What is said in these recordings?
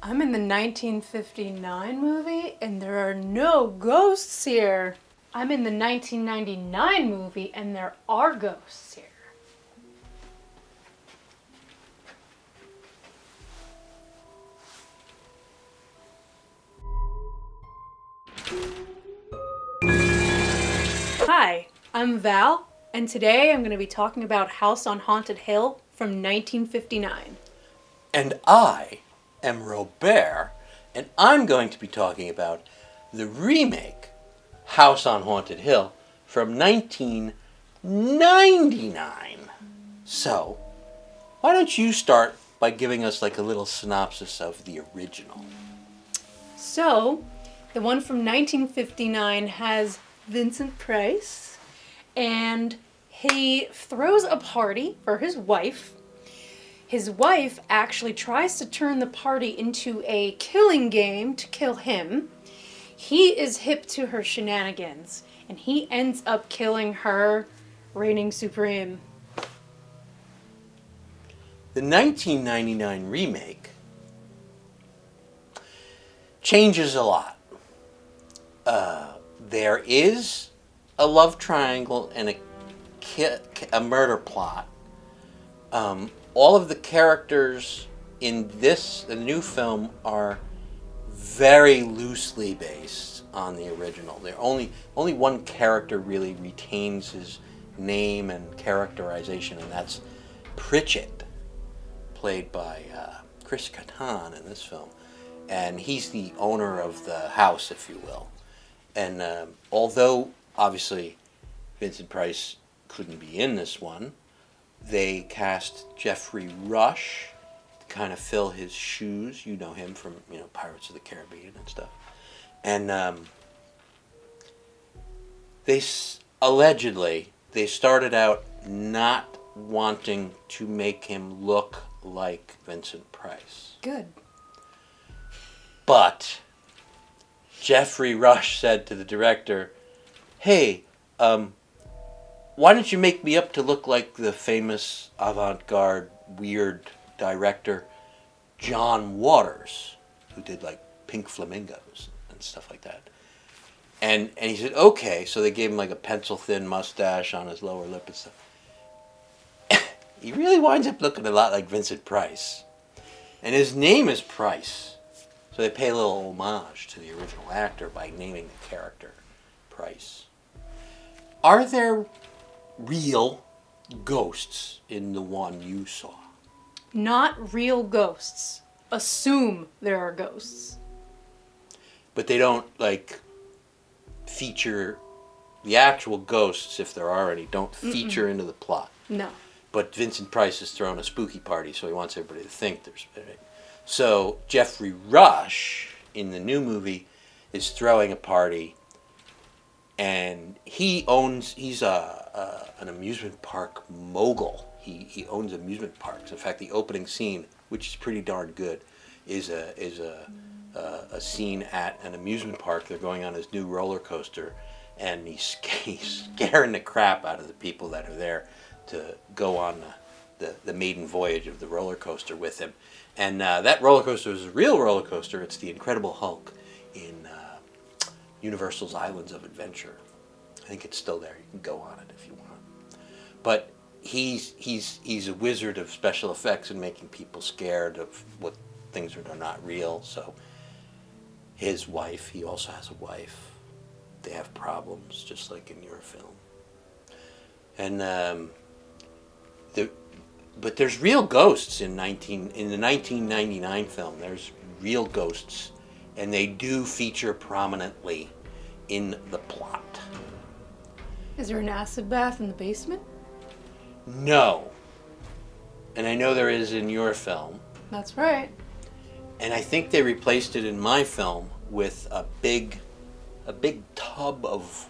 I'm in the 1959 movie and there are no ghosts here. I'm in the 1999 movie and there are ghosts here. Hi, I'm Val, and today I'm going to be talking about House on Haunted Hill from 1959. And I am Robert, and I'm going to be talking about the remake, House on Haunted Hill, from 1999. So, why don't you start by giving us like a little synopsis of the original? So, the one from 1959 has Vincent Price, and he throws a party for his wife. His wife actually tries to turn the party into a killing game to kill him. He is hip to her shenanigans, and he ends up killing her, reigning supreme. The 1999 remake changes a lot. There is a love triangle and a murder plot. All of the characters in the new film, are very loosely based on the original. Only one character really retains his name and characterization, and that's Pritchett, played by Chris Kattan in this film. And he's the owner of the house, if you will. And although, obviously, Vincent Price couldn't be in this one, they cast Geoffrey Rush to kind of fill his shoes. You know him from, Pirates of the Caribbean and stuff. And allegedly, they started out not wanting to make him look like Vincent Price. Good. But Geoffrey Rush said to the director, "Hey, why don't you make me up to look like the famous avant-garde weird director John Waters, who did like Pink Flamingos and stuff like that." And he said, "Okay." So they gave him like a pencil-thin mustache on his lower lip and stuff. He really winds up looking a lot like Vincent Price. And his name is Price. So they pay a little homage to the original actor by naming the character Price. Are there real ghosts in the one you saw? Not real ghosts. Assume there are ghosts. But they don't, feature the actual ghosts, if there are any, don't feature into the plot. No. But Vincent Price has thrown a spooky party, so he wants everybody to think there's... So Geoffrey Rush, in the new movie, is throwing a party, and he's an amusement park mogul. He owns amusement parks. In fact, the opening scene, which is pretty darn good, is a scene at an amusement park. They're going on his new roller coaster, and he's scaring the crap out of the people that are there to go on the maiden voyage of the roller coaster with him. And that roller coaster is a real roller coaster. It's the Incredible Hulk in Universal's Islands of Adventure. I think it's still there. You can go on it if you want. But he's a wizard of special effects and making people scared of what things that are not real. So his wife, he also has a wife. They have problems, just like in your film. And but there's real ghosts in the 1999 film. There's real ghosts, and they do feature prominently in the plot. Is there an acid bath in the basement? No. And I know there is in your film. That's right. And I think they replaced it in my film with a big tub of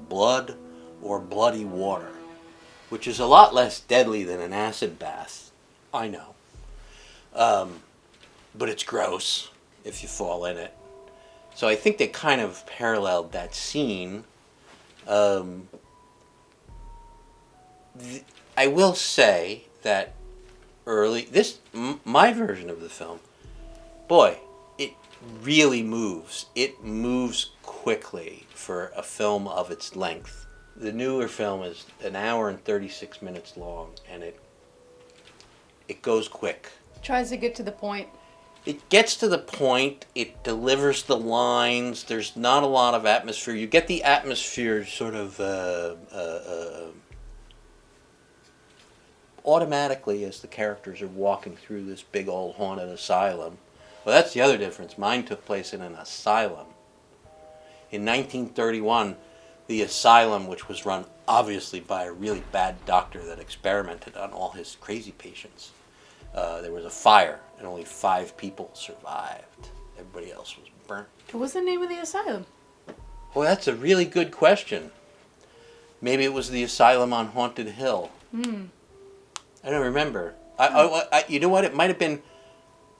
blood or bloody water, which is a lot less deadly than an acid bath. I know. But it's gross if you fall in it. So I think they kind of paralleled that scene. I will say that my version of the film boy, it really moves. It moves quickly for a film of its length. The newer film is an hour and 36 minutes long, and it goes quick. Tries to get to the point. It gets to the point. It delivers the lines. There's not a lot of atmosphere. You get the atmosphere sort of automatically as the characters are walking through this big old haunted asylum. Well, that's the other difference. Mine took place in an asylum. In 1931, the asylum, which was run obviously by a really bad doctor that experimented on all his crazy patients, there was a fire and only 5 people survived. Everybody else was burnt. What was the name of the asylum? Well, that's a really good question. Maybe it was the asylum on Haunted Hill. I don't remember. You know what? It might have been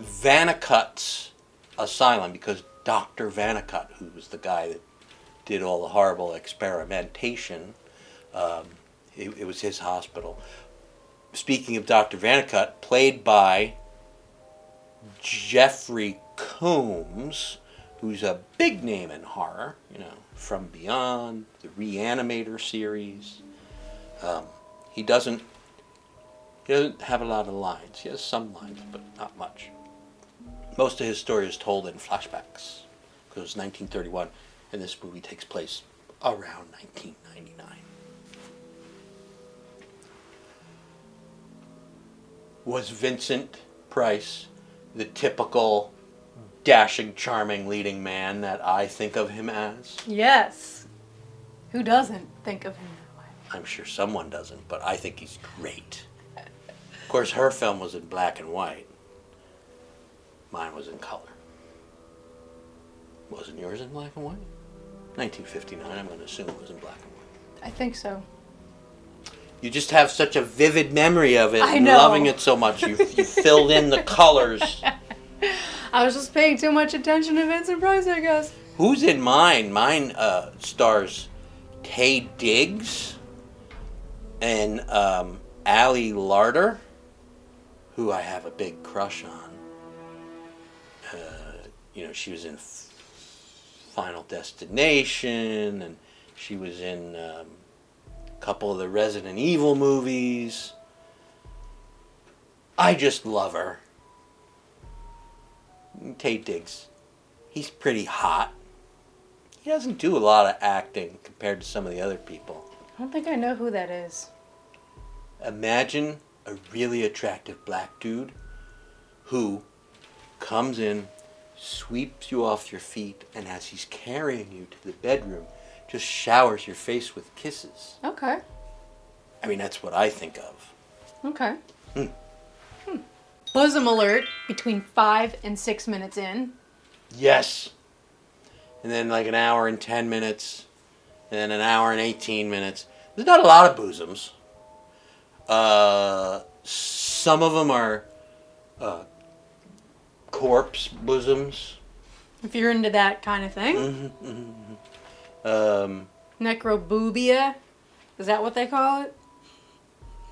Vannicutt's asylum, because Dr. Vannicutt, who was the guy that did all the horrible experimentation, it was his hospital. Speaking of Dr. Vannicutt, played by Jeffrey Combs, who's a big name in horror, From Beyond, the Reanimator series. He doesn't have a lot of lines. He has some lines, but not much. Most of his story is told in flashbacks, because it's 1931, and this movie takes place around 1999. Was Vincent Price the typical dashing, charming leading man that I think of him as? Yes. Who doesn't think of him that way? I'm sure someone doesn't, but I think he's great. Of course, her film was in black and white. Mine was in color. Wasn't yours in black and white? 1959, I'm going to assume it was in black and white. I think so. You just have such a vivid memory of it. I and know. Loving it so much. You filled in the colors. I was just paying too much attention to Vincent Price, I guess. Who's in mine? Mine stars Taye Diggs and Ali Larter, who I have a big crush on. She was in Final Destination, and she was in a couple of the Resident Evil movies. I just love her. Taye Diggs, he's pretty hot. He doesn't do a lot of acting compared to some of the other people. I don't think I know who that is. Imagine a really attractive black dude who comes in, sweeps you off your feet, and as he's carrying you to the bedroom, just showers your face with kisses. Okay. I mean, that's what I think of. Okay. Bosom alert between 5 and 6 minutes in. Yes. And then like an hour and 10 minutes, and then an hour and 18 minutes. There's not a lot of bosoms. Some of them are corpse bosoms. If you're into that kind of thing. Necroboobia. Is that what they call it?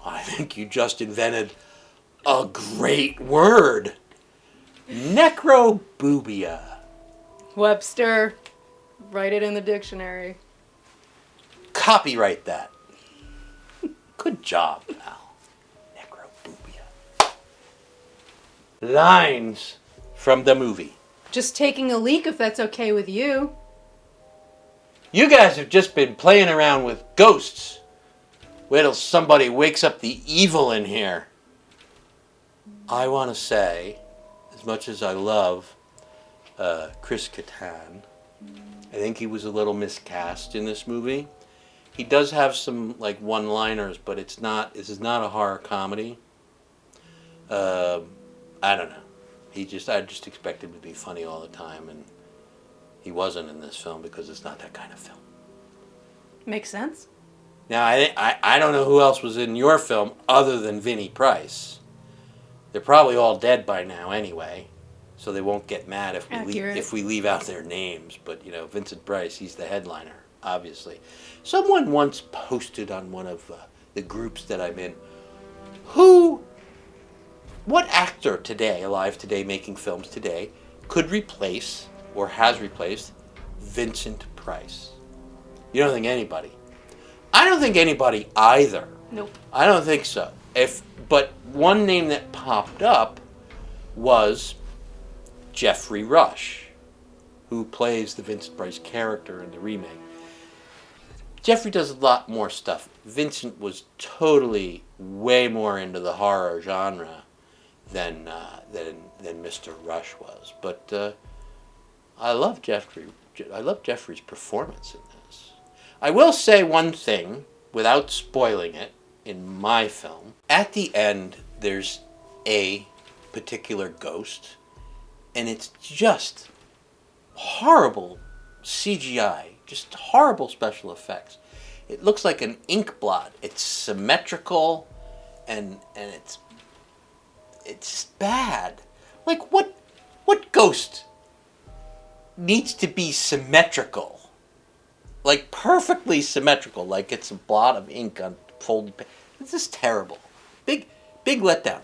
I think you just invented a great word. Necroboobia. Webster. Write it in the dictionary. Copyright that. Good job, pal. Necroboobia. Lines from the movie. Just taking a leak if that's okay with you. You guys have just been playing around with ghosts. Wait till somebody wakes up the evil in here. I want to say, as much as I love Chris Kattan, I think he was a little miscast in this movie. He does have some like one-liners, but this is not a horror comedy. I don't know. I just expected him to be funny all the time, and he wasn't in this film because it's not that kind of film. Makes sense. Now, I don't know who else was in your film other than Vinnie Price. They're probably all dead by now anyway, so they won't get mad if we leave out their names. But, Vincent Price, he's the headliner, obviously. Someone once posted on one of the groups that I'm in, what actor today, alive today, making films today, could replace or has replaced Vincent Price? You don't think anybody? I don't think anybody either. Nope. I don't think so. But one name that popped up was Geoffrey Rush, who plays the Vincent Price character in the remake. Geoffrey does a lot more stuff. Vincent was totally way more into the horror genre than Mr. Rush was. But I love Geoffrey. I love Geoffrey's performance in this. I will say one thing without spoiling it in my film. At the end, there's a particular ghost, and it's just horrible CGI. Just horrible special effects. It looks like an ink blot. It's symmetrical, and it's bad. Like what ghost needs to be symmetrical? Like perfectly symmetrical, like it's a blot of ink on folded paper. It's just terrible. Big letdown.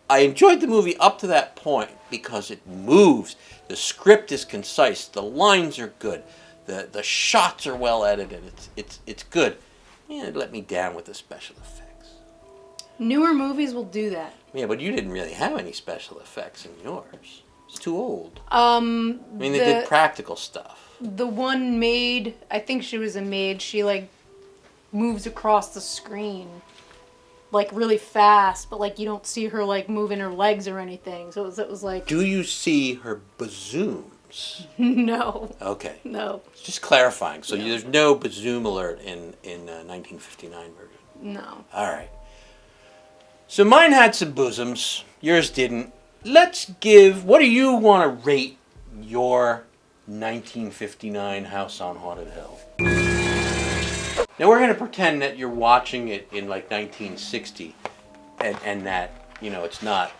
I enjoyed the movie up to that point because it moves. The script is concise. The lines are good. The shots are well edited. It's good. Yeah, it let me down with the special effects. Newer movies will do that. Yeah, but you didn't really have any special effects in yours. It's too old. They did practical stuff. The one maid, I think she was a maid, she like moves across the screen like really fast, but like you don't see her like moving her legs or anything. So it was like... Do you see her bazooms? No. Okay. No. It's just clarifying. So No. there's no bazoom alert in 1959 version. No. All right. So mine had some bosoms. Yours didn't. Let's give... What do you want to rate your 1959 House on Haunted Hill? Now we're going to pretend that you're watching it in like 1960 and that, it's not,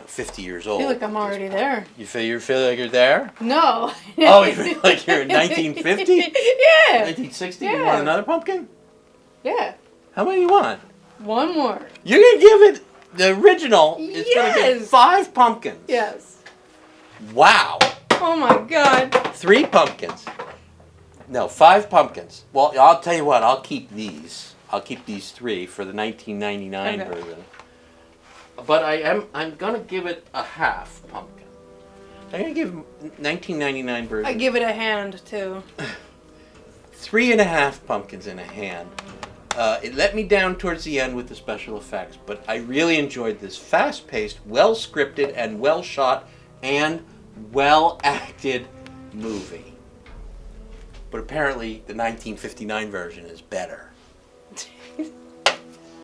50 years old. I feel like I'm already there. You feel like you're there? No. Oh, you feel like you're in 1950? Yeah. 1960? Yeah. You want another pumpkin? Yeah. How many you want? One more. You're going to give it, the original, it's going to get 5 pumpkins. Yes. Wow. Oh my God. 3 pumpkins. No, 5 pumpkins. Well, I'll tell you what, I'll keep these. I'll keep these 3 for the 1999 Okay. version. But I'm going to give it a half pumpkin. I'm going to give 1999 version. I give it a hand too. 3.5 pumpkins in a hand. It let me down towards the end with the special effects, but I really enjoyed this fast-paced, well-scripted, and well-shot, and well-acted movie. But apparently, the 1959 version is better.